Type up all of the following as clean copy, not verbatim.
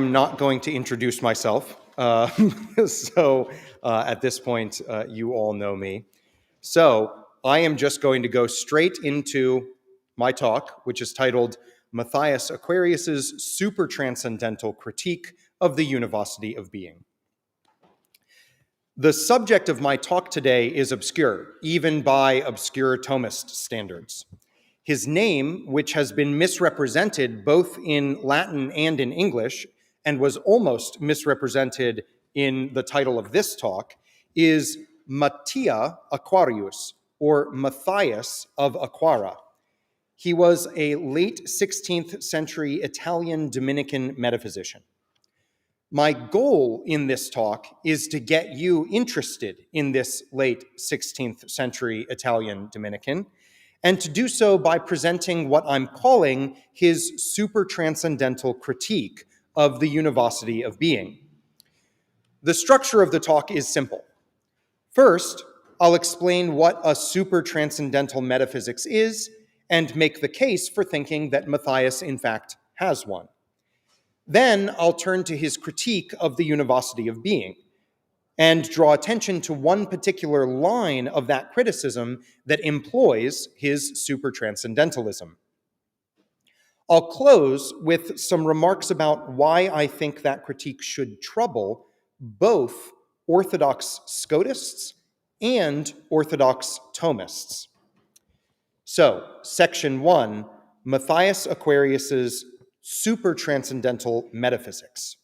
I'm not going to introduce myself, so at this point, you all know me. So I am just going to go straight into my talk, which is titled Matthias Aquarius's Supertranscendental Critique of the Univocity of Being. The subject of my talk today is obscure, even by obscure Thomist standards. His name, which has been misrepresented both in Latin and in English, and was almost misrepresented in the title of this talk, is Mattia Aquarius, or Matthias of Aquara. He was a late 16th century Italian Dominican metaphysician. My goal in this talk is to get you interested in this late 16th century Italian Dominican, and to do so by presenting what I'm calling his supertranscendental critique of the Univocity of Being. The structure of the talk is simple. First, I'll explain what a supertranscendental metaphysics is and make the case for thinking that Matthias, in fact, has one. Then I'll turn to his critique of the Univocity of Being and draw attention to one particular line of that criticism that employs his supertranscendentalism. I'll close with some remarks about why I think that critique should trouble both Orthodox Scotists and Orthodox Thomists. So, section 1, Matthias Aquarius's supertranscendental metaphysics.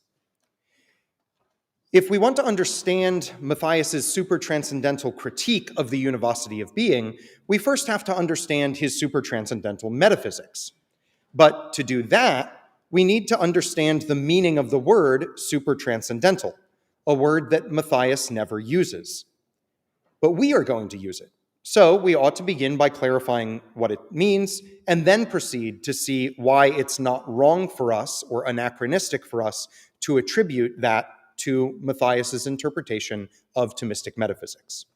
If we want to understand Matthias's supertranscendental critique of the Univocity of Being, we first have to understand his supertranscendental metaphysics. But to do that, we need to understand the meaning of the word supertranscendental, a word that Matthias never uses. But we are going to use it. So we ought to begin by clarifying what it means, and then proceed to see why it's not wrong for us or anachronistic for us to attribute that to Matthias's interpretation of Thomistic metaphysics.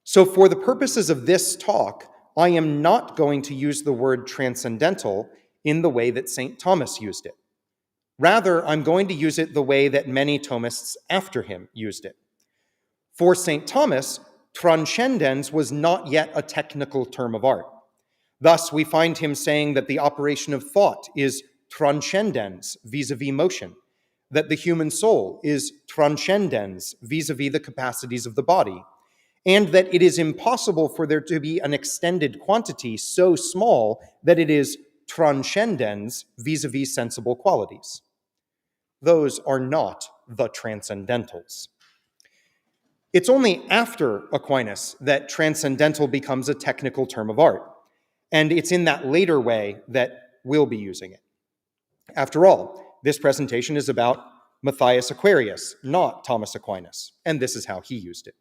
So for the purposes of this talk, I am not going to use the word transcendental in the way that St. Thomas used it. Rather, I'm going to use it the way that many Thomists after him used it. For St. Thomas, transcendens was not yet a technical term of art. Thus, we find him saying that the operation of thought is transcendens vis-a-vis motion, that the human soul is transcendens vis-a-vis the capacities of the body, and that it is impossible for there to be an extended quantity so small that it is transcendens vis-a-vis sensible qualities. Those are not the transcendentals. It's only after Aquinas that transcendental becomes a technical term of art, and it's in that later way that we'll be using it. After all, this presentation is about Matthias Aquarius, not Thomas Aquinas, and this is how he used it.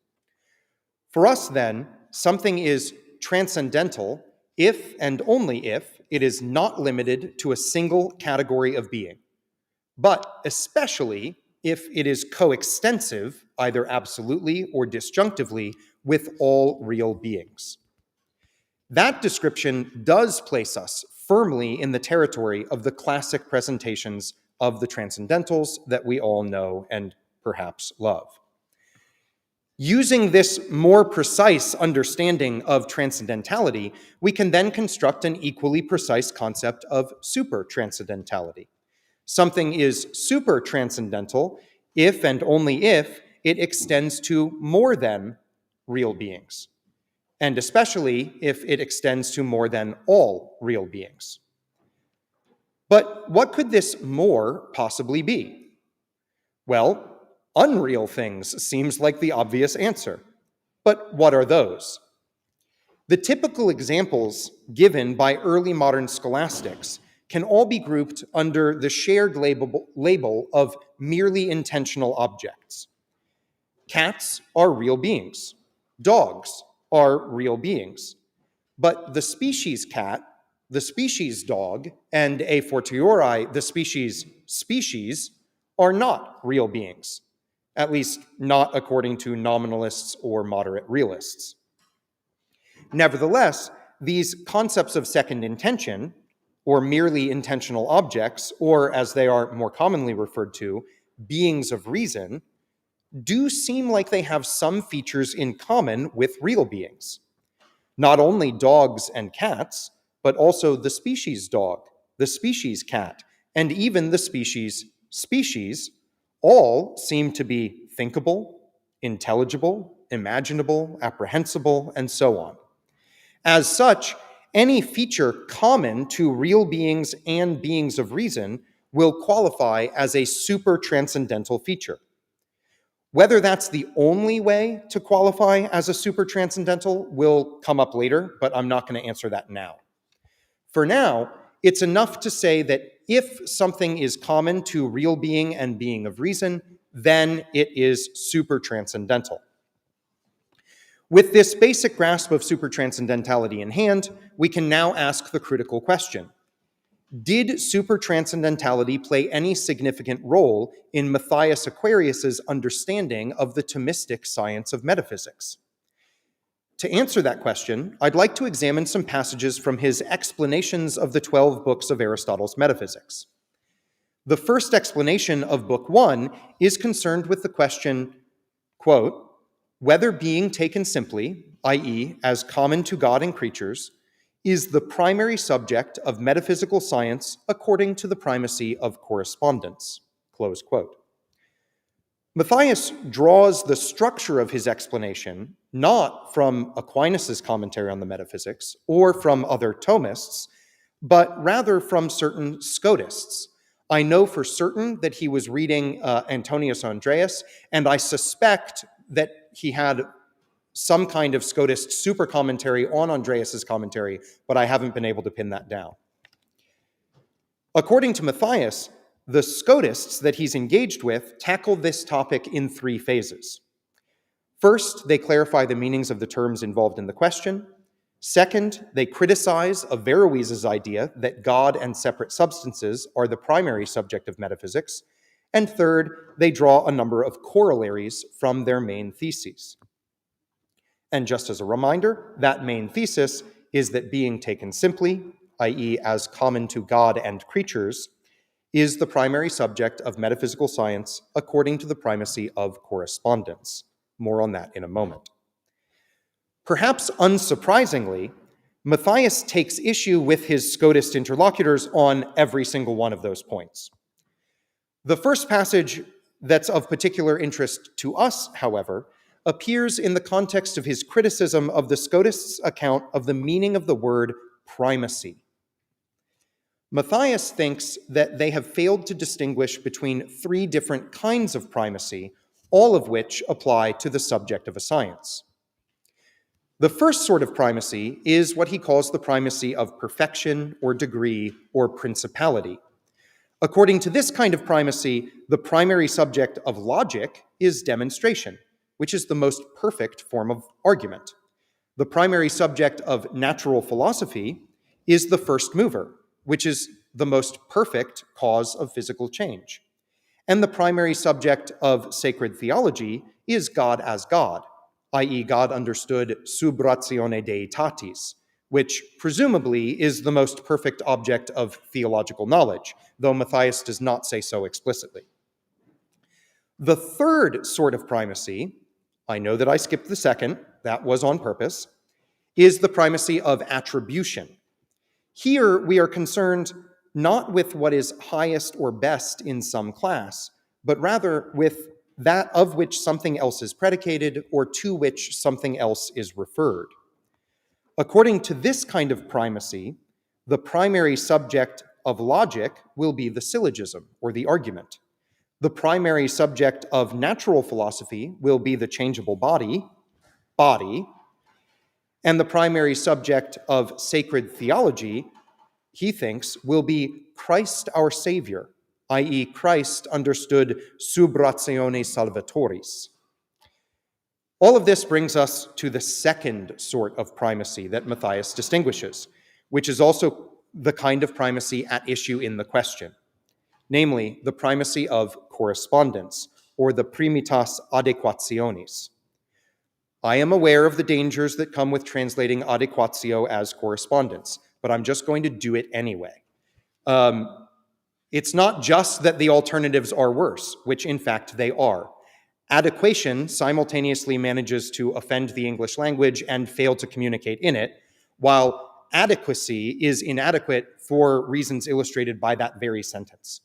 For us, then, something is transcendental if and only if it is not limited to a single category of being, but especially if it is coextensive, either absolutely or disjunctively, with all real beings. That description does place us firmly in the territory of the classic presentations of the transcendentals that we all know and perhaps love. Using this more precise understanding of transcendentality, we can then construct an equally precise concept of supertranscendentality. Something is supertranscendental if and only if it extends to more than real beings, and especially if it extends to more than all real beings. But what could this more possibly be? Well, unreal things seems like the obvious answer. But what are those? The typical examples given by early modern scholastics can all be grouped under the shared label of merely intentional objects. Cats are real beings. Dogs are real beings. But the species cat, the species dog, and a fortiori, the species are not real beings, at least not according to nominalists or moderate realists. Nevertheless, these concepts of second intention, or merely intentional objects, or as they are more commonly referred to, beings of reason, do seem like they have some features in common with real beings. Not only dogs and cats, but also the species dog, the species cat, and even the species all seem to be thinkable, intelligible, imaginable, apprehensible, and so on. As such, any feature common to real beings and beings of reason will qualify as a supertranscendental feature. Whether that's the only way to qualify as a supertranscendental will come up later, but I'm not going to answer that now. For now, it's enough to say that if something is common to real being and being of reason, then it is supertranscendental. With this basic grasp of supertranscendentality in hand, we can now ask the critical question: did supertranscendentality play any significant role in Matthias Aquarius's understanding of the Thomistic science of metaphysics? To answer that question, I'd like to examine some passages from his explanations of the 12 books of Aristotle's metaphysics. The first explanation of Book 1 is concerned with the question, quote, whether being taken simply, i.e., as common to God and creatures, is the primary subject of metaphysical science according to the primacy of correspondence, close quote. Matthias draws the structure of his explanation not from Aquinas' commentary on the metaphysics or from other Thomists, but rather from certain Scotists. I know for certain that he was reading Antonius Andreas, and I suspect that he had some kind of Scotist super commentary on Andreas's commentary, but I haven't been able to pin that down. According to Matthias, the Scotists that he's engaged with tackle this topic in 3 phases. First, they clarify the meanings of the terms involved in the question. Second, they criticize Averroes's idea that God and separate substances are the primary subject of metaphysics. And third, they draw a number of corollaries from their main theses. And just as a reminder, that main thesis is that being taken simply, i.e., as common to God and creatures, is the primary subject of metaphysical science according to the primacy of correspondence. More on that in a moment. Perhaps unsurprisingly, Matthias takes issue with his Scotist interlocutors on every single one of those points. The first passage that's of particular interest to us, however, appears in the context of his criticism of the Scotists' account of the meaning of the word primacy. Matthias thinks that they have failed to distinguish between 3 different kinds of primacy, all of which apply to the subject of a science. The first sort of primacy is what he calls the primacy of perfection or degree or principality. According to this kind of primacy, the primary subject of logic is demonstration, which is the most perfect form of argument. The primary subject of natural philosophy is the first mover, which is the most perfect cause of physical change. And the primary subject of sacred theology is God as God, i.e., God understood sub ratione deitatis, which presumably is the most perfect object of theological knowledge, though Matthias does not say so explicitly. The third sort of primacy, I know that I skipped the second, that was on purpose, is the primacy of attribution. Here we are concerned not with what is highest or best in some class, but rather with that of which something else is predicated or to which something else is referred. According to this kind of primacy, the primary subject of logic will be the syllogism or the argument. The primary subject of natural philosophy will be the changeable body, and the primary subject of sacred theology, he thinks, will be Christ our Savior, i.e., Christ understood sub ratione salvatoris. All of this brings us to the second sort of primacy that Matthias distinguishes, which is also the kind of primacy at issue in the question, namely the primacy of correspondence, or the primitas adequationis. I am aware of the dangers that come with translating adequatio as correspondence, but I'm just going to do it anyway. It's not just that the alternatives are worse, which in fact they are. Adequation simultaneously manages to offend the English language and fail to communicate in it, while adequacy is inadequate for reasons illustrated by that very sentence.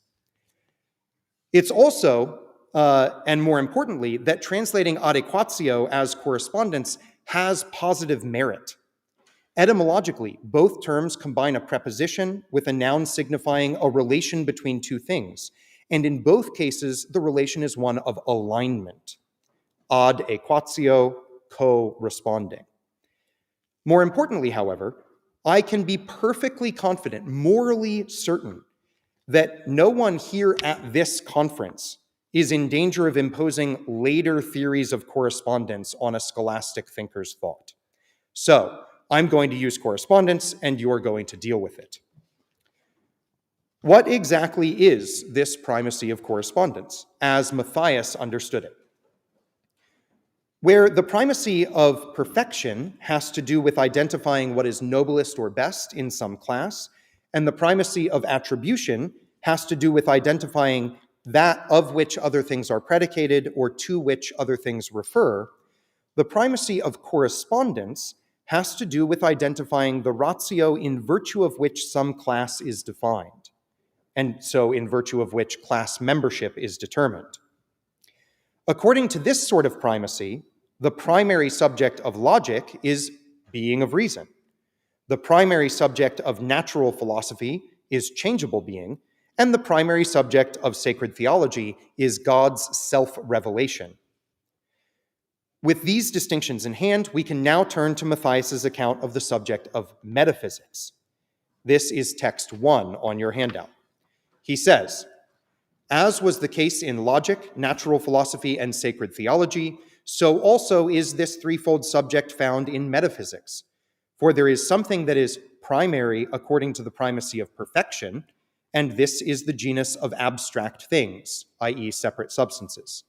It's also, and more importantly, that translating adequatio as correspondence has positive merit. Etymologically, both terms combine a preposition with a noun signifying a relation between two things, and in both cases, the relation is one of alignment. Ad equatio, co-responding. More importantly, however, I can be perfectly confident, morally certain, that no one here at this conference is in danger of imposing later theories of correspondence on a scholastic thinker's thought. So, I'm going to use correspondence, and you're going to deal with it. What exactly is this primacy of correspondence, as Matthias understood it? Where the primacy of perfection has to do with identifying what is noblest or best in some class, and the primacy of attribution has to do with identifying that of which other things are predicated or to which other things refer, the primacy of correspondence has to do with identifying the ratio in virtue of which some class is defined, and so in virtue of which class membership is determined. According to this sort of primacy, the primary subject of logic is being of reason. The primary subject of natural philosophy is changeable being, and the primary subject of sacred theology is God's self-revelation. With these distinctions in hand, we can now turn to Matthias's account of the subject of metaphysics. This is text 1 on your handout. He says, as was the case in logic, natural philosophy, and sacred theology, so also is this threefold subject found in metaphysics. For there is something that is primary according to the primacy of perfection, and this is the genus of abstract things, i.e., separate substances.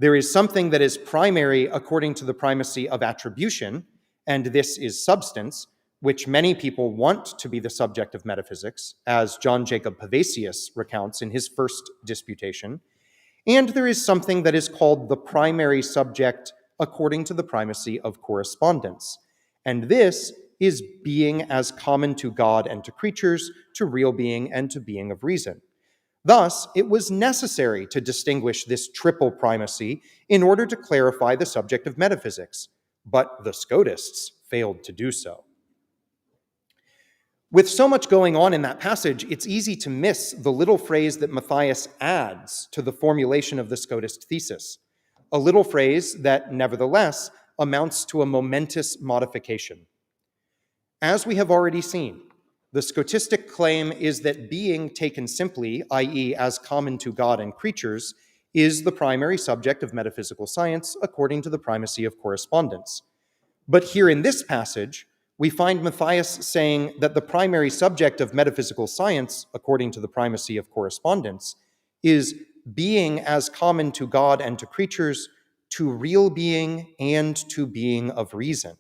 There is something that is primary according to the primacy of attribution, and this is substance, which many people want to be the subject of metaphysics, as John Jacob Pavesius recounts in his first disputation. And there is something that is called the primary subject according to the primacy of correspondence, and this is being as common to God and to creatures, to real being and to being of reason. Thus, it was necessary to distinguish this triple primacy in order to clarify the subject of metaphysics, but the Scotists failed to do so. With so much going on in that passage, it's easy to miss the little phrase that Matthias adds to the formulation of the Scotist thesis, a little phrase that, nevertheless, amounts to a momentous modification. As we have already seen, the Scotistic claim is that being taken simply, i.e., as common to God and creatures, is the primary subject of metaphysical science according to the primacy of correspondence. But here in this passage, we find Matthias saying that the primary subject of metaphysical science, according to the primacy of correspondence, is being as common to God and to creatures, to real being and to being of reason.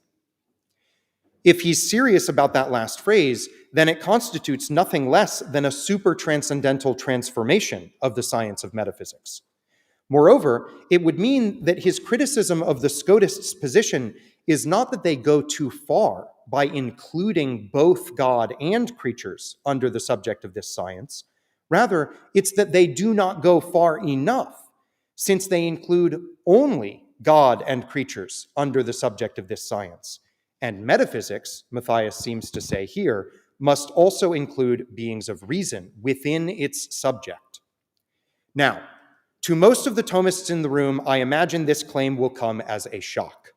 If he's serious about that last phrase, then it constitutes nothing less than a supertranscendental transformation of the science of metaphysics. Moreover, it would mean that his criticism of the Scotists' position is not that they go too far by including both God and creatures under the subject of this science. Rather, it's that they do not go far enough, since they include only God and creatures under the subject of this science. And metaphysics, Matthias seems to say here, must also include beings of reason within its subject. Now, to most of the Thomists in the room, I imagine this claim will come as a shock.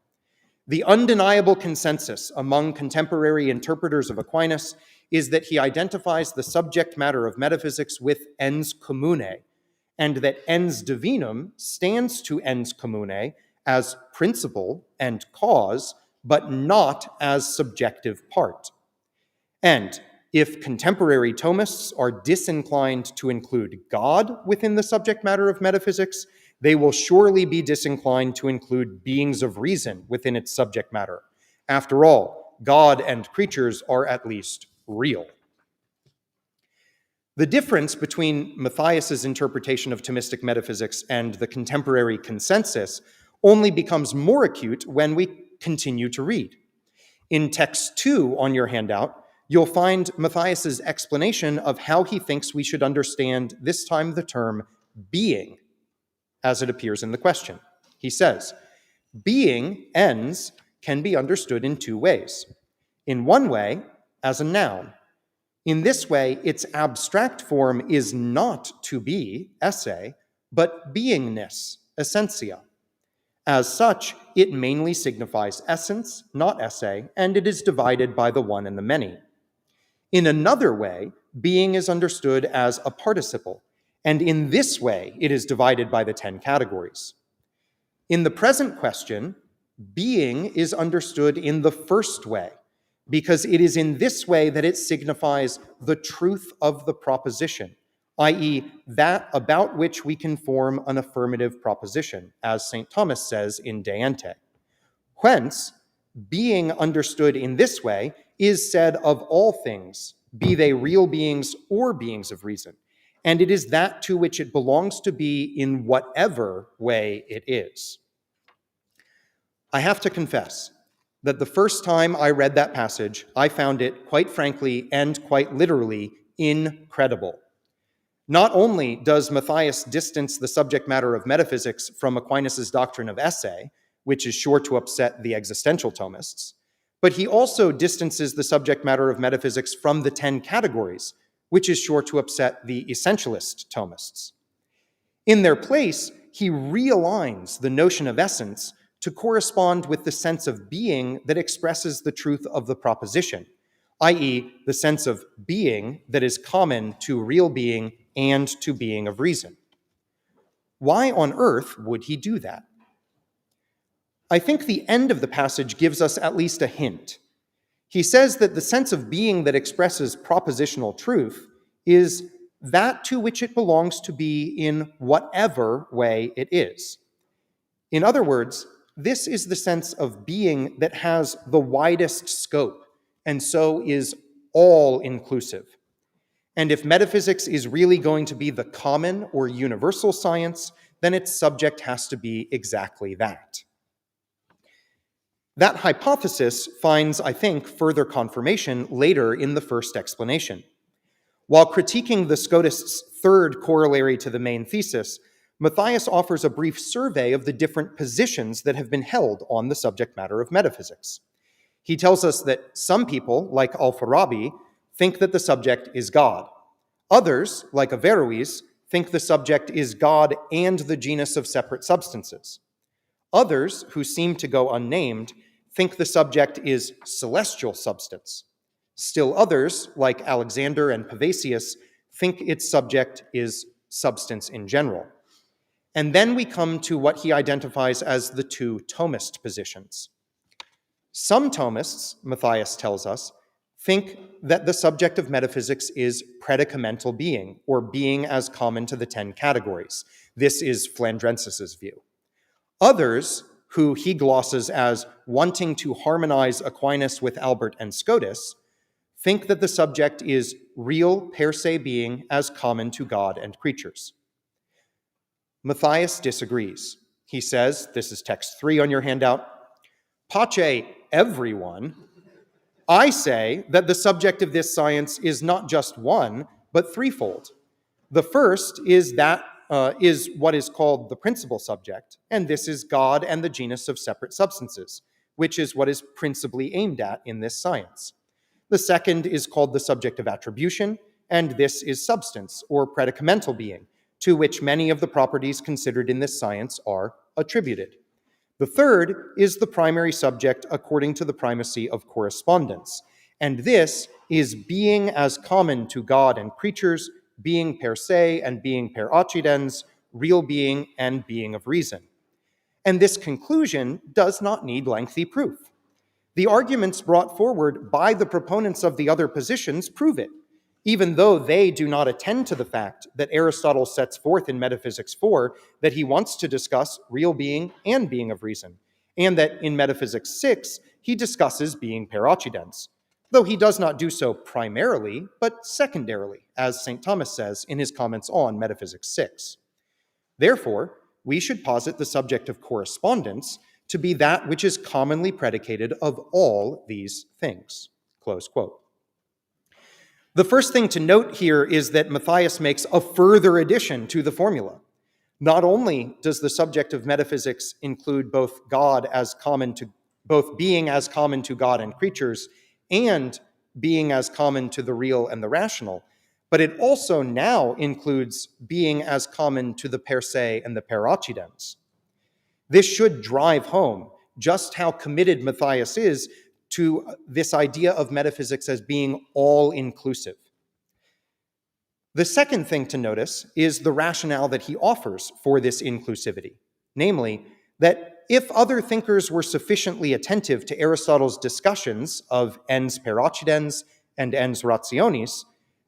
The undeniable consensus among contemporary interpreters of Aquinas is that he identifies the subject matter of metaphysics with ens commune, and that ens divinum stands to ens commune as principle and cause, but not as subjective part. And if contemporary Thomists are disinclined to include God within the subject matter of metaphysics, they will surely be disinclined to include beings of reason within its subject matter. After all, God and creatures are at least real. The difference between Matthias's interpretation of Thomistic metaphysics and the contemporary consensus only becomes more acute when we continue to read. In text 2 on your handout, you'll find Matthias's explanation of how he thinks we should understand, this time, the term being, as it appears in the question. He says, being, ens, can be understood in two ways. In one way, as a noun. In this way, its abstract form is not to be, esse, but beingness, essentia. As such, it mainly signifies essence, not esse, and it is divided by the one and the many. In another way, being is understood as a participle, and in this way, it is divided by the 10 categories. In the present question, being is understood in the first way, because it is in this way that it signifies the truth of the proposition, i.e., that about which we can form an affirmative proposition, as St. Thomas says in De Ente. Whence, being understood in this way is said of all things, be they real beings or beings of reason, and it is that to which it belongs to be in whatever way it is. I have to confess that the first time I read that passage, I found it, quite frankly and quite literally, incredible. Not only does Matthias distance the subject matter of metaphysics from Aquinas' doctrine of esse, which is sure to upset the existential Thomists, but he also distances the subject matter of metaphysics from the 10 categories, which is sure to upset the essentialist Thomists. In their place, he realigns the notion of essence to correspond with the sense of being that expresses the truth of the proposition, i.e., the sense of being that is common to real being and to being of reason. Why on earth would he do that? I think the end of the passage gives us at least a hint. He says that the sense of being that expresses propositional truth is that to which it belongs to be in whatever way it is. In other words, this is the sense of being that has the widest scope, and so is all-inclusive. And if metaphysics is really going to be the common or universal science, then its subject has to be exactly that. That hypothesis finds, I think, further confirmation later in the first explanation. While critiquing the Scotist's third corollary to the main thesis, Matthias offers a brief survey of the different positions that have been held on the subject matter of metaphysics. He tells us that some people, like Al-Farabi, think that the subject is God. Others, like Averroes, think the subject is God and the genus of separate substances. Others, who seem to go unnamed, think the subject is celestial substance. Still others, like Alexander and Pavasius, think its subject is substance in general. And then we come to what he identifies as the two Thomist positions. Some Thomists, Matthias tells us, think that the subject of metaphysics is predicamental being, or being as common to the 10 categories. This is Flandrensis' view. Others, who he glosses as wanting to harmonize Aquinas with Albert and Scotus, think that the subject is real per se being as common to God and creatures. Matthias disagrees. He says, this is text 3 on your handout, pace everyone, I say that the subject of this science is not just one, but threefold. The first is what is called the principal subject, and this is God and the genus of separate substances, which is what is principally aimed at in this science. The second is called the subject of attribution, and this is substance, or predicamental being, to which many of the properties considered in this science are attributed. The third is the primary subject according to the primacy of correspondence, and this is being as common to God and creatures, being per se and being per accidens, real being and being of reason. And this conclusion does not need lengthy proof. The arguments brought forward by the proponents of the other positions prove it, even though they do not attend to the fact that Aristotle sets forth in Metaphysics 4 that he wants to discuss real being and being of reason, and that in Metaphysics 6 he discusses being per accidens. though he does not do so primarily, but secondarily, as St. Thomas says in his comments on Metaphysics 6. Therefore, we should posit the subject of correspondence to be that which is commonly predicated of all these things." Close quote. The first thing to note here is that Matthias makes a further addition to the formula. Not only does the subject of metaphysics include both being as common to God and creatures, and being as common to the real and the rational, but it also now includes being as common to the per se and the per occidens. This should drive home just how committed Matthias is to this idea of metaphysics as being all-inclusive. The second thing to notice is the rationale that he offers for this inclusivity, namely that if other thinkers were sufficiently attentive to Aristotle's discussions of ens per occidens and ens rationis,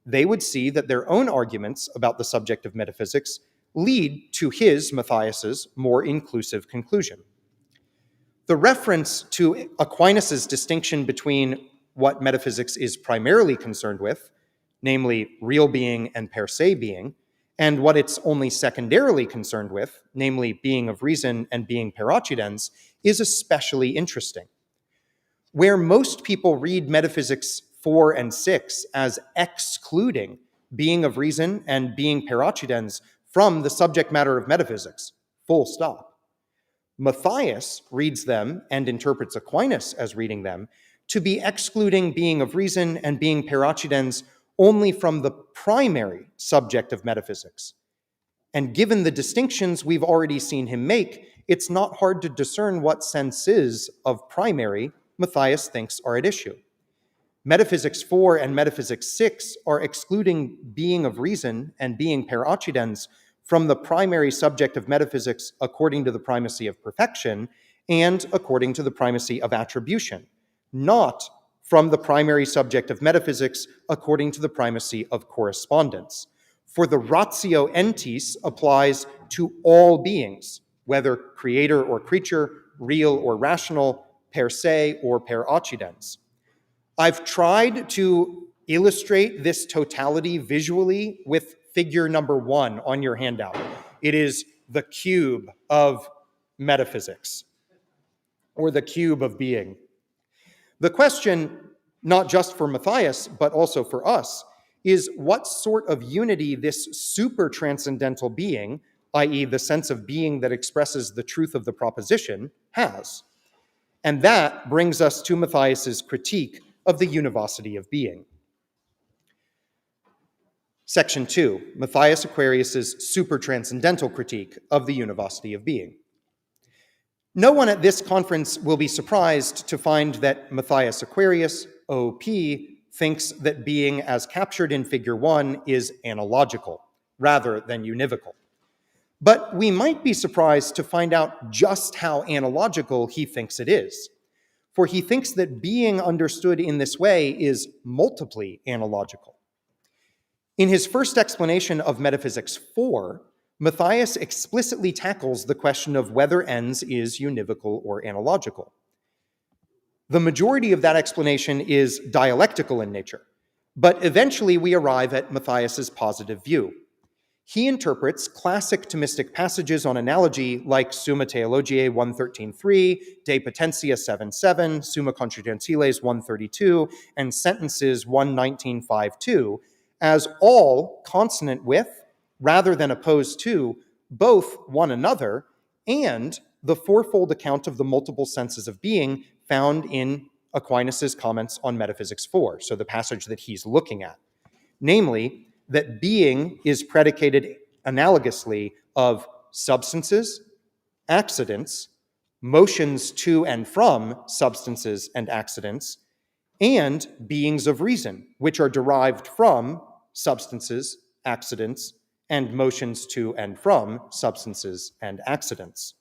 they would see that their own arguments about the subject of metaphysics lead to Matthias's, more inclusive conclusion. The reference to Aquinas' distinction between what metaphysics is primarily concerned with, namely real being and per se being, and what it's only secondarily concerned with, namely being of reason and being per occidens, is especially interesting. Where most people read Metaphysics 4 and 6 as excluding being of reason and being per occidens from the subject matter of metaphysics, full stop, Matthias reads them and interprets Aquinas as reading them to be excluding being of reason and being per occidens only from the primary subject of metaphysics. And given the distinctions we've already seen him make, it's not hard to discern what senses of primary Matthias thinks are at issue. Metaphysics 4 and Metaphysics 6 are excluding being of reason and being per occidens from the primary subject of metaphysics according to the primacy of perfection and according to the primacy of attribution, not from the primary subject of metaphysics according to the primacy of correspondence. For the ratio entis applies to all beings, whether creator or creature, real or rational, per se or per occidens. I've tried to illustrate this totality visually with figure number 1 on your handout. It is the cube of metaphysics, or the cube of being. The question, not just for Matthias, but also for us, is what sort of unity this super-transcendental being, i.e. the sense of being that expresses the truth of the proposition, has. And that brings us to Matthias's critique of the univocity of being. Section 2, Matthias Aquarius's supertranscendental critique of the univocity of being. No one at this conference will be surprised to find that Matthias Aquarius, OP, thinks that being as captured in figure 1 is analogical rather than univocal. But we might be surprised to find out just how analogical he thinks it is. For he thinks that being understood in this way is multiply analogical. In his first explanation of Metaphysics 4, Matthias explicitly tackles the question of whether ens is univocal or analogical. The majority of that explanation is dialectical in nature, but eventually we arrive at Matthias's positive view. He interprets classic Thomistic passages on analogy like Summa Theologiae 113.3, De Potentia 7.7, Summa Contragentiles 132, and Sentences 119.5.2 as all consonant with, rather than opposed to, both one another and the fourfold account of the multiple senses of being found in Aquinas' comments on Metaphysics 4, so the passage that he's looking at. Namely, that being is predicated analogously of substances, accidents, motions to and from substances and accidents, and beings of reason, which are derived from substances, accidents, and motions to and from substances and accidents.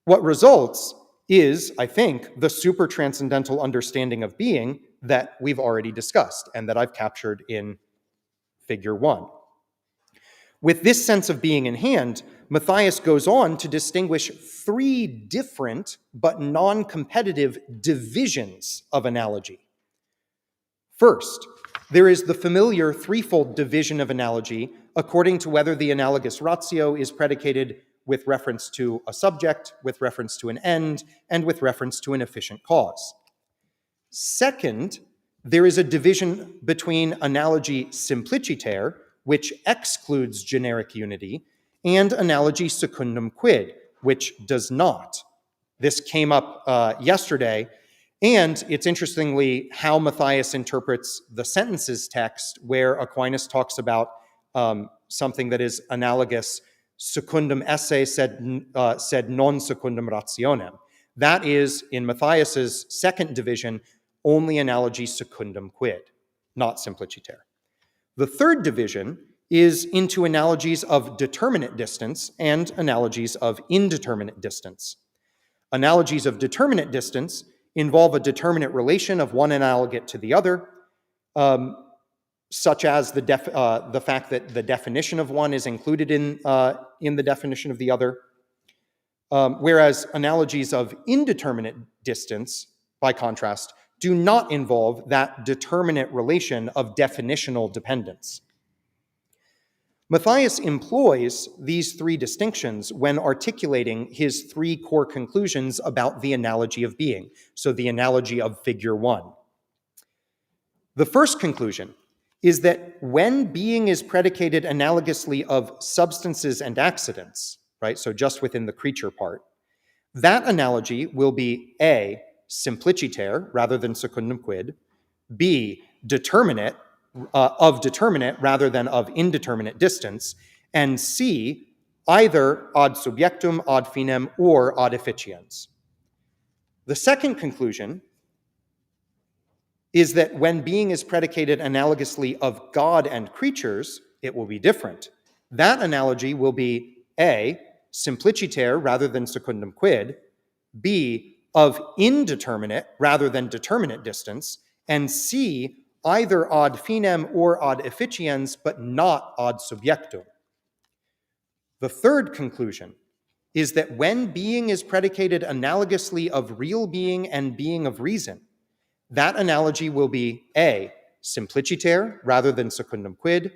What results is, I think, the supertranscendental understanding of being that we've already discussed and that I've captured in figure 1. With this sense of being in hand, Matthias goes on to distinguish 3 different but non-competitive divisions of analogy. First, there is the familiar threefold division of analogy according to whether the analogous ratio is predicated with reference to a subject, with reference to an end, and with reference to an efficient cause. Second, there is a division between analogy simpliciter, which excludes generic unity, and analogy secundum quid, which does not. This came up yesterday, and it's interestingly how Matthias interprets the sentences text where Aquinas talks about something that is analogous secundum esse sed non secundum rationem. That is, in Matthias's second division, only analogy secundum quid, not simpliciter. The third division is into analogies of determinate distance and analogies of indeterminate distance. Analogies of determinate distance involve a determinate relation of one analogate to the other, such as the fact that the definition of one is included in the definition of the other, whereas analogies of indeterminate distance, by contrast, do not involve that determinate relation of definitional dependence. Matthias employs these three distinctions when articulating his three core conclusions about the analogy of being, so the analogy of figure 1. The first conclusion is that when being is predicated analogously of substances and accidents, right, so just within the creature part, that analogy will be A, simpliciter rather than secundum quid, B, determinate rather than of indeterminate distance, and C, either ad subjectum, ad finem, or ad efficiens. The second conclusion is that when being is predicated analogously of God and creatures, it will be different. That analogy will be A, simpliciter rather than secundum quid, B, of indeterminate rather than determinate distance, and C, either ad finem or ad efficiens, but not ad subjectum. The third conclusion is that when being is predicated analogously of real being and being of reason, that analogy will be A, simpliciter rather than secundum quid,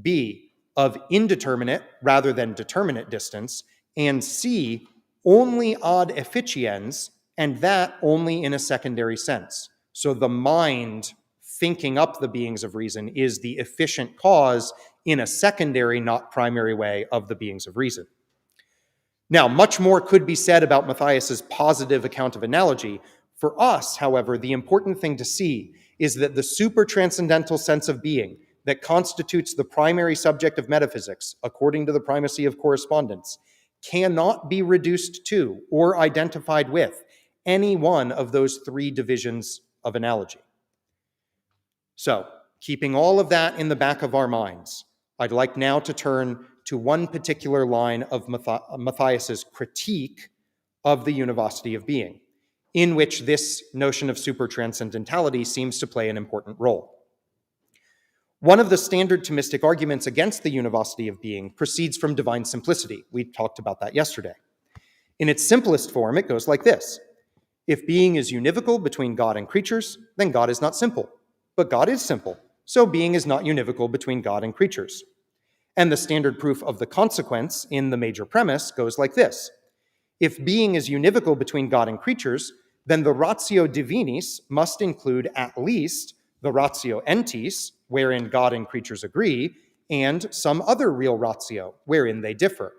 B, of indeterminate rather than determinate distance, and C, only ad efficiens, and that only in a secondary sense. So the mind thinking up the beings of reason is the efficient cause in a secondary, not primary way of the beings of reason. Now, much more could be said about Matthias's positive account of analogy. For us, however, the important thing to see is that the supertranscendental sense of being that constitutes the primary subject of metaphysics, according to the primacy of correspondence, cannot be reduced to or identified with any one of those three divisions of analogy. So, keeping all of that in the back of our minds, I'd like now to turn to one particular line of Matthias's critique of the Univocity of being, in which this notion of supertranscendentality seems to play an important role. One of the standard Thomistic arguments against the Univocity of being proceeds from divine simplicity. We talked about that yesterday. In its simplest form, it goes like this. If being is univocal between God and creatures, then God is not simple. But God is simple, so being is not univocal between God and creatures. And the standard proof of the consequence in the major premise goes like this. If being is univocal between God and creatures, then the ratio divinis must include at least the ratio entis, wherein God and creatures agree, and some other real ratio, wherein they differ.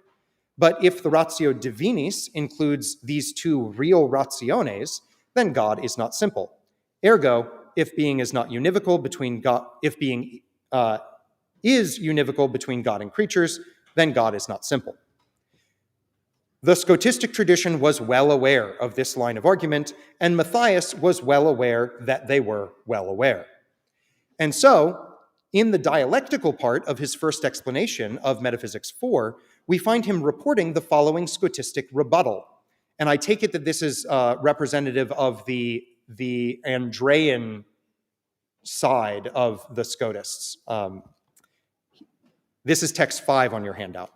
But if the ratio divinis includes these two real rationes, then God is not simple. Ergo, if being is not univocal between God, if being is univocal between God and creatures, then God is not simple. The Scotistic tradition was well aware of this line of argument, and Matthias was well aware that they were well aware. And so, in the dialectical part of his first explanation of Metaphysics 4, we find him reporting the following Scotistic rebuttal. And I take it that this is representative of the Andrean side of the Scotists. This is text 5 on your handout.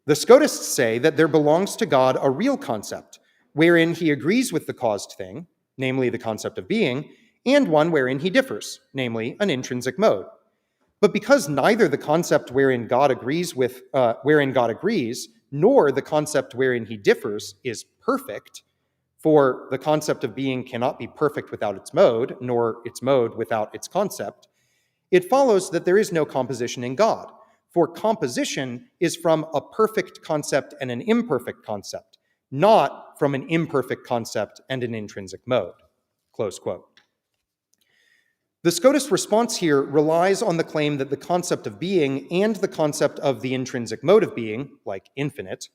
The Scotists say that there belongs to God a real concept, wherein he agrees with the caused thing, namely the concept of being, and one wherein he differs, namely an intrinsic mode. But because neither the concept wherein God agrees nor the concept wherein he differs is perfect, for the concept of being cannot be perfect without its mode, nor its mode without its concept, it follows that there is no composition in God, for composition is from a perfect concept and an imperfect concept, not from an imperfect concept and an intrinsic mode. Close quote. The Scotist response here relies on the claim that the concept of being and the concept of the intrinsic mode of being, like infinite,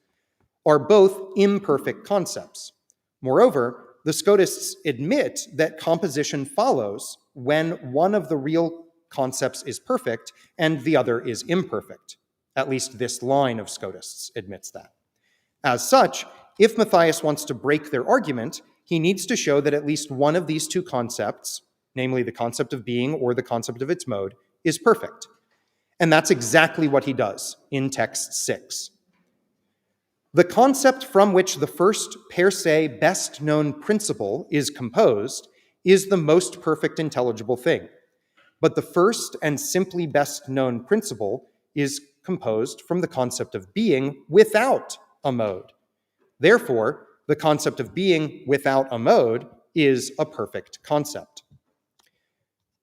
are both imperfect concepts. Moreover, the Scotists admit that composition follows when one of the real concepts is perfect and the other is imperfect. At least this line of Scotists admits that. As such, if Matthias wants to break their argument, he needs to show that at least one of these two concepts, namely the concept of being or the concept of its mode, is perfect. And that's exactly what he does in text 6. The concept from which the first per se best known principle is composed is the most perfect intelligible thing. But the first and simply best known principle is composed from the concept of being without a mode. Therefore, the concept of being without a mode is a perfect concept.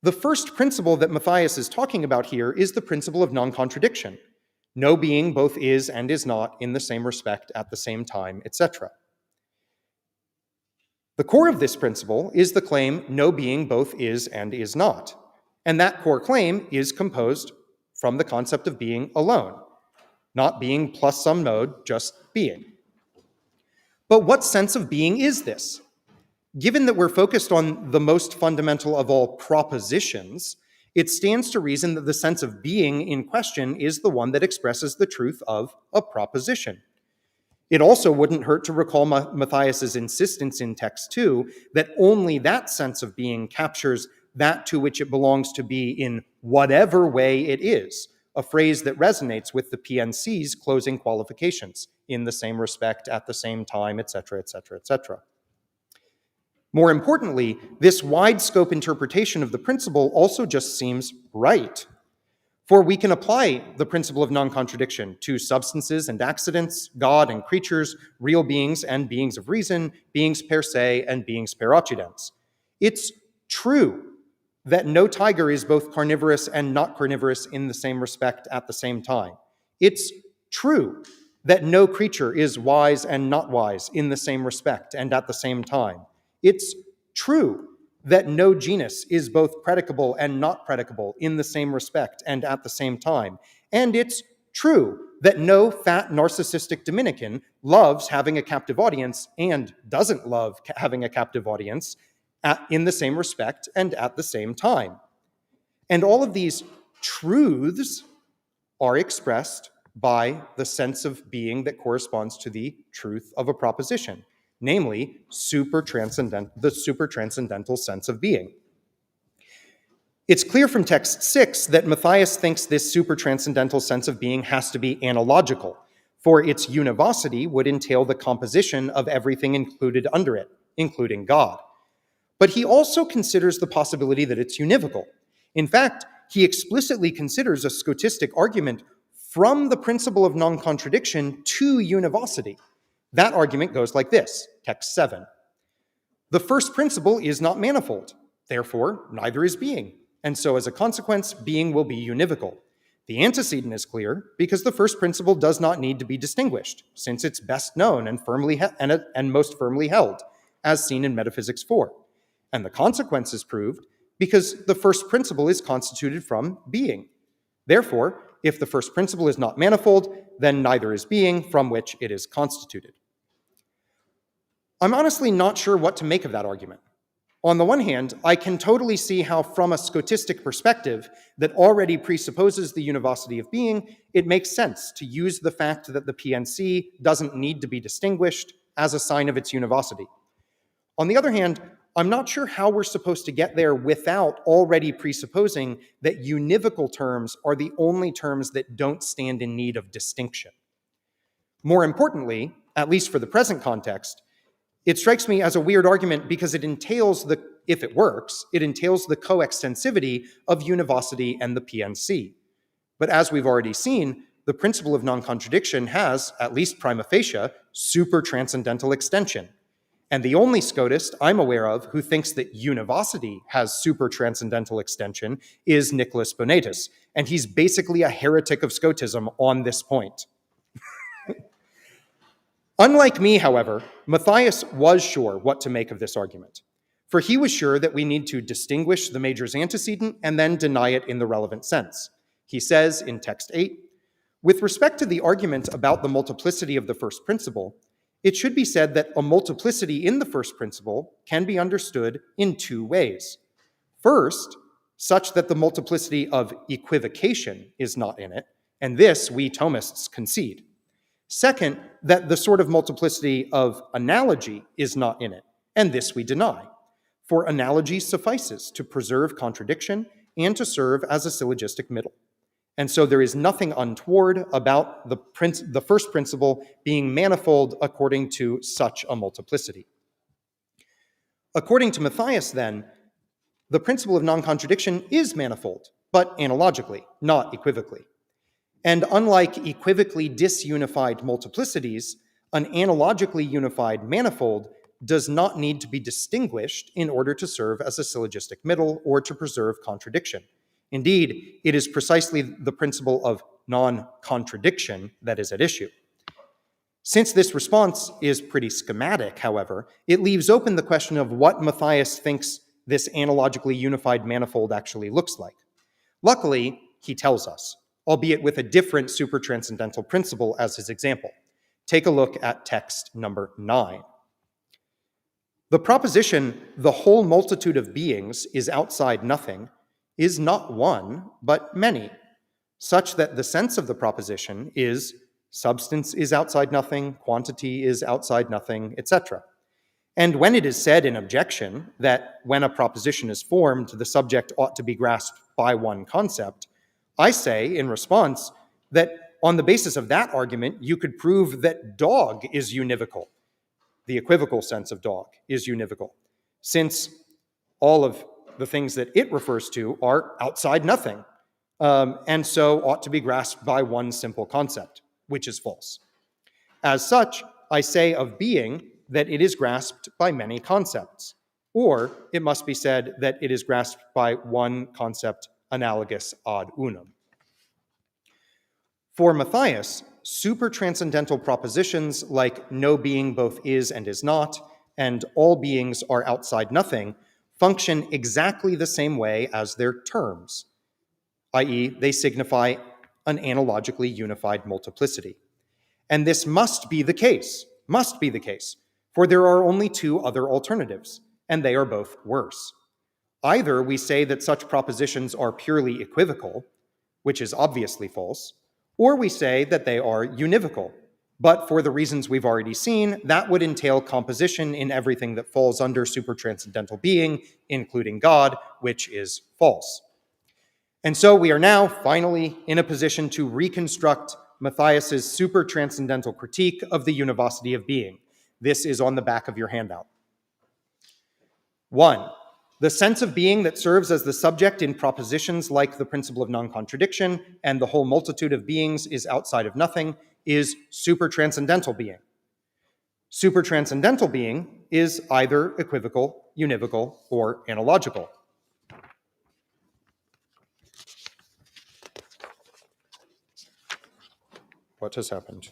The first principle that Matthias is talking about here is the principle of non-contradiction. No being both is and is not in the same respect at the same time, etc. The core of this principle is the claim no being both is and is not. And that core claim is composed from the concept of being alone, not being plus some mode, just being. But what sense of being is this? Given that we're focused on the most fundamental of all propositions, it stands to reason that the sense of being in question is the one that expresses the truth of a proposition. It also wouldn't hurt to recall Matthias's insistence in text 2 that only that sense of being captures that to which it belongs to be in whatever way it is, a phrase that resonates with the PNC's closing qualifications, in the same respect, at the same time, etc., etc., etc. More importantly, this wide-scope interpretation of the principle also just seems right. For we can apply the principle of non-contradiction to substances and accidents, God and creatures, real beings and beings of reason, beings per se and beings per accidens. It's true that no tiger is both carnivorous and not carnivorous in the same respect at the same time. It's true that no creature is wise and not wise in the same respect and at the same time. It's true that no genus is both predicable and not predicable in the same respect and at the same time. And it's true that no fat narcissistic Dominican loves having a captive audience and doesn't love having a captive audience in the same respect and at the same time. And all of these truths are expressed by the sense of being that corresponds to the truth of a proposition, namely the supertranscendental sense of being. It's clear from text 6 that Matthias thinks this supertranscendental sense of being has to be analogical, for its univocity would entail the composition of everything included under it, including God. But he also considers the possibility that it's univocal. In fact, he explicitly considers a Scotistic argument from the principle of non-contradiction to univocity. That argument goes like this, text 7. The first principle is not manifold, therefore neither is being, and so as a consequence, being will be univocal. The antecedent is clear because the first principle does not need to be distinguished, since it's best known and most firmly held, as seen in Metaphysics 4. And the consequence is proved because the first principle is constituted from being. Therefore, if the first principle is not manifold, then neither is being from which it is constituted. I'm honestly not sure what to make of that argument. On the one hand, I can totally see how from a Scotistic perspective that already presupposes the univocity of being, it makes sense to use the fact that the PNC doesn't need to be distinguished as a sign of its univocity. On the other hand, I'm not sure how we're supposed to get there without already presupposing that univocal terms are the only terms that don't stand in need of distinction. More importantly, at least for the present context, it strikes me as a weird argument because it entails the if it works, it entails the coextensivity of univocity and the PNC. But as we've already seen, the principle of non-contradiction has, at least prima facie, supertranscendental extension. And the only Scotist I'm aware of who thinks that univocity has supertranscendental extension is Nicholas Bonetus, and he's basically a heretic of Scotism on this point. Unlike me, however, Matthias was sure what to make of this argument, for he was sure that we need to distinguish the major's antecedent and then deny it in the relevant sense. He says in text 8, with respect to the argument about the multiplicity of the first principle, it should be said that a multiplicity in the first principle can be understood in two ways. First, such that the multiplicity of equivocation is not in it, and this we Thomists concede. Second, that the sort of multiplicity of analogy is not in it, and this we deny. For analogy suffices to preserve contradiction and to serve as a syllogistic middle. And so there is nothing untoward about the first principle being manifold according to such a multiplicity. According to Matthias, then, the principle of non-contradiction is manifold, but analogically, not equivocally. And unlike equivocally disunified multiplicities, an analogically unified manifold does not need to be distinguished in order to serve as a syllogistic middle or to preserve contradiction. Indeed, it is precisely the principle of non-contradiction that is at issue. Since this response is pretty schematic, however, it leaves open the question of what Matthias thinks this analogically unified manifold actually looks like. Luckily, he tells us, albeit with a different supertranscendental principle as his example. Take a look at text number 9. The proposition, the whole multitude of beings is outside nothing, is not one, but many, such that the sense of the proposition is substance is outside nothing, quantity is outside nothing, etc. And when it is said in objection that when a proposition is formed, the subject ought to be grasped by one concept, I say in response that on the basis of that argument, you could prove that dog is univocal. The equivocal sense of dog is univocal, since all of the things that it refers to are outside nothing, and so ought to be grasped by one simple concept, which is false. As such, I say of being that it is grasped by many concepts, or it must be said that it is grasped by one concept analogous ad unum. For Matthias, supertranscendental propositions like no being both is and is not, and all beings are outside nothing, function exactly the same way as their terms, i.e., they signify an analogically unified multiplicity. And this must be the case, for there are only two other alternatives, and they are both worse. Either we say that such propositions are purely equivocal, which is obviously false, or we say that they are univocal, but for the reasons we've already seen, that would entail composition in everything that falls under supertranscendental being, including God, which is false. And so we are now finally in a position to reconstruct Matthias's supertranscendental critique of the univocity of being. This is on the back of your handout. 1. The sense of being that serves as the subject in propositions like the principle of non-contradiction and the whole multitude of beings is outside of nothing is supertranscendental being. Supertranscendental being is either equivocal, univocal, or analogical. What has happened?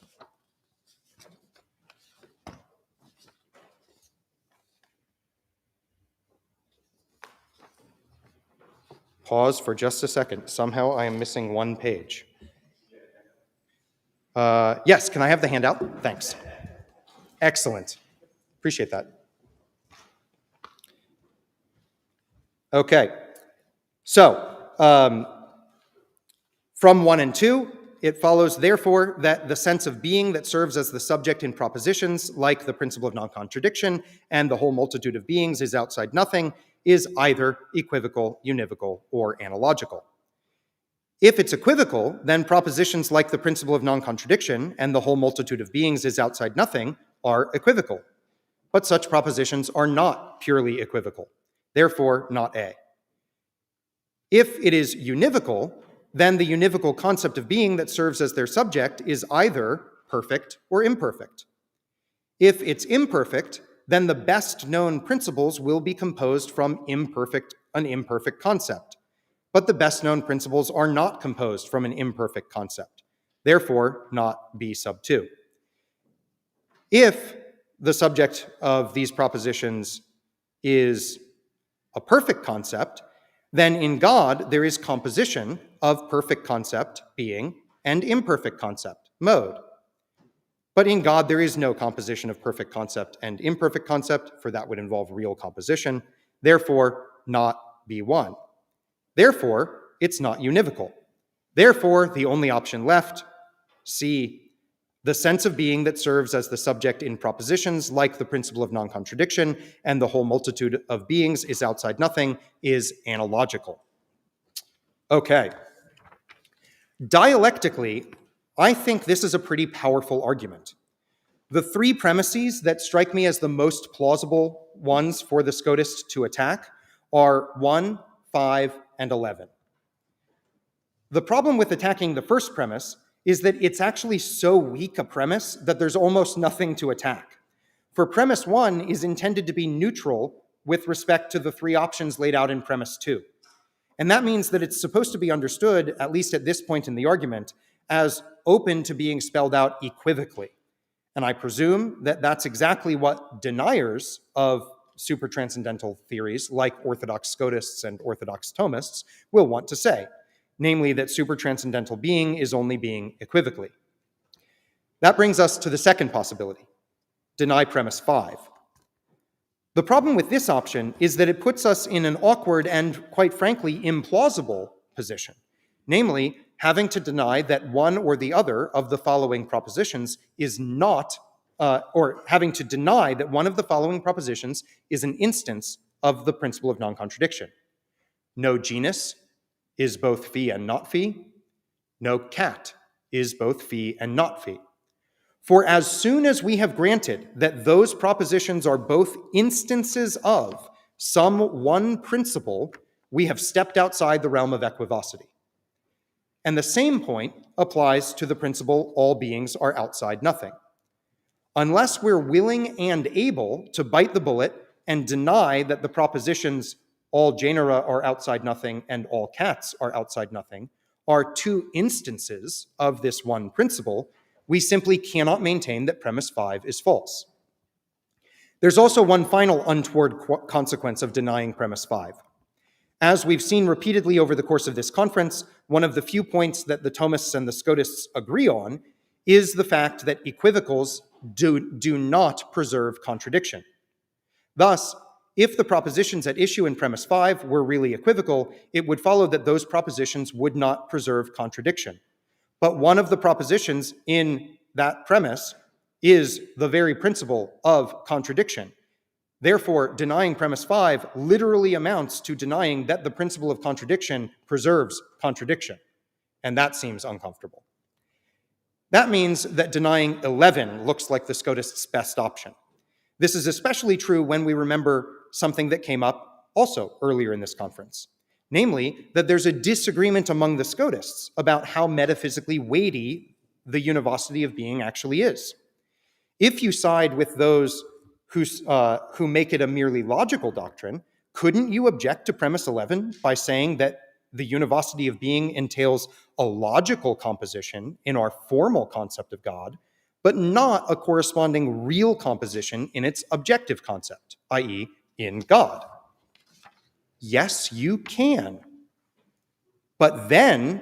Pause for just a second. Somehow I am missing one page. Yes, can I have the handout? Thanks. Excellent. Appreciate that. Okay. So, from 1 and 2, it follows, therefore, that the sense of being that serves as the subject in propositions like the principle of non-contradiction and the whole multitude of beings is outside nothing is either equivocal, univocal, or analogical. If it's equivocal, then propositions like the principle of non-contradiction and the whole multitude of beings is outside nothing are equivocal. But such propositions are not purely equivocal. therefore not A. If it is univocal, then the univocal concept of being that serves as their subject is either perfect or imperfect. If it's imperfect, then the best known principles will be composed from an imperfect concept. But the best known principles are not composed from an imperfect concept, therefore not B sub 2. If the subject of these propositions is a perfect concept, then in God there is composition of perfect concept, being, and imperfect concept, mode. But in God there is no composition of perfect concept and imperfect concept, for that would involve real composition, therefore not B1. Therefore, it's not univocal. Therefore, the only option left, C, the sense of being that serves as the subject in propositions like the principle of non-contradiction and the whole multitude of beings is outside nothing, is analogical. Okay. Dialectically, I think this is a pretty powerful argument. The three premises that strike me as the most plausible ones for the Scotist to attack are 1, 5, and 11. The problem with attacking the first premise is that it's actually so weak a premise that there's almost nothing to attack. For premise 1 is intended to be neutral with respect to the three options laid out in premise 2. And that means that it's supposed to be understood, at least at this point in the argument, as open to being spelled out equivocally. And I presume that that's exactly what deniers of supertranscendental theories, like Orthodox Scotists and Orthodox Thomists, will want to say, namely that supertranscendental being is only being equivocally. That brings us to the second possibility, deny premise 5. The problem with this option is that it puts us in an awkward and, quite frankly, implausible position, namely having to deny that one or the other of the following propositions is not, or having to deny that one of the following propositions is an instance of the principle of non-contradiction. No genus is both phi and not phi. No cat is both phi and not phi. For as soon as we have granted that those propositions are both instances of some one principle, we have stepped outside the realm of equivocity. And the same point applies to the principle all beings are outside nothing. Unless we're willing and able to bite the bullet and deny that the propositions all genera are outside nothing and all cats are outside nothing are two instances of this one principle, we simply cannot maintain that premise 5 is false. There's also one final untoward consequence of denying premise 5. As we've seen repeatedly over the course of this conference, one of the few points that the Thomists and the Scotists agree on is the fact that equivocals do not preserve contradiction. Thus, if the propositions at issue in premise 5 were really equivocal, it would follow that those propositions would not preserve contradiction. But one of the propositions in that premise is the very principle of contradiction. Therefore, denying premise 5 literally amounts to denying that the principle of contradiction preserves contradiction. And that seems uncomfortable. That means that denying 11 looks like the Scotists' best option. This is especially true when we remember something that came up also earlier in this conference, namely that there's a disagreement among the Scotists about how metaphysically weighty the univocity of being actually is. If you side with those who make it a merely logical doctrine, couldn't you object to premise 11 by saying that the univocity of being entails a logical composition in our formal concept of God, but not a corresponding real composition in its objective concept, i.e., in God? Yes, you can. But then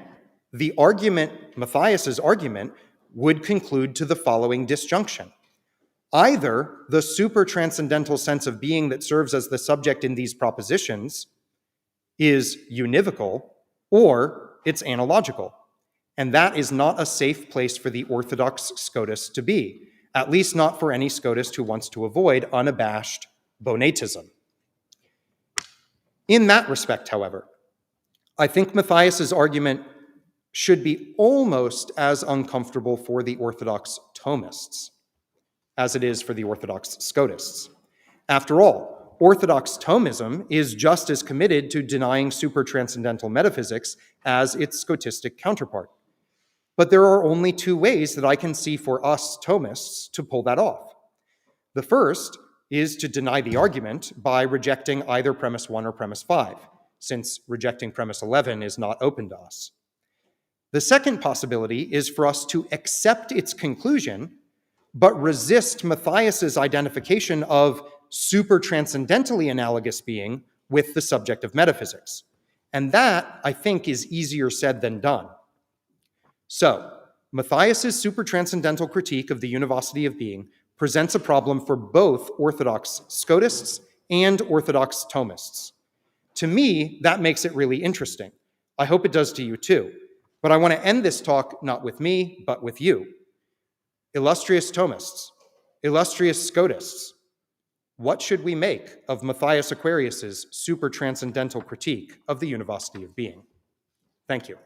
the argument, Matthias's argument, would conclude to the following disjunction. Either the supertranscendental sense of being that serves as the subject in these propositions is univocal, or it's analogical. And that is not a safe place for the Orthodox Scotist to be, at least not for any Scotist who wants to avoid unabashed bonatism. In that respect, however, I think Matthias's argument should be almost as uncomfortable for the Orthodox Thomists as it is for the Orthodox Scotists. After all, Orthodox Thomism is just as committed to denying supertranscendental metaphysics as its Scotistic counterpart. But there are only two ways that I can see for us Thomists to pull that off. The first is to deny the argument by rejecting either premise 1 or premise 5, since rejecting premise 11 is not open to us. The second possibility is for us to accept its conclusion, but resist Matthias's identification of supertranscendentally analogous being with the subject of metaphysics. And that, I think, is easier said than done. So, Matthias's supertranscendental critique of the univocity of being presents a problem for both Orthodox Scotists and Orthodox Thomists. To me, that makes it really interesting. I hope it does to you too. But I want to end this talk not with me, but with you. Illustrious Thomists, illustrious Scotists, what should we make of Matthias Aquarius's supertranscendental critique of the univocity of being? Thank you.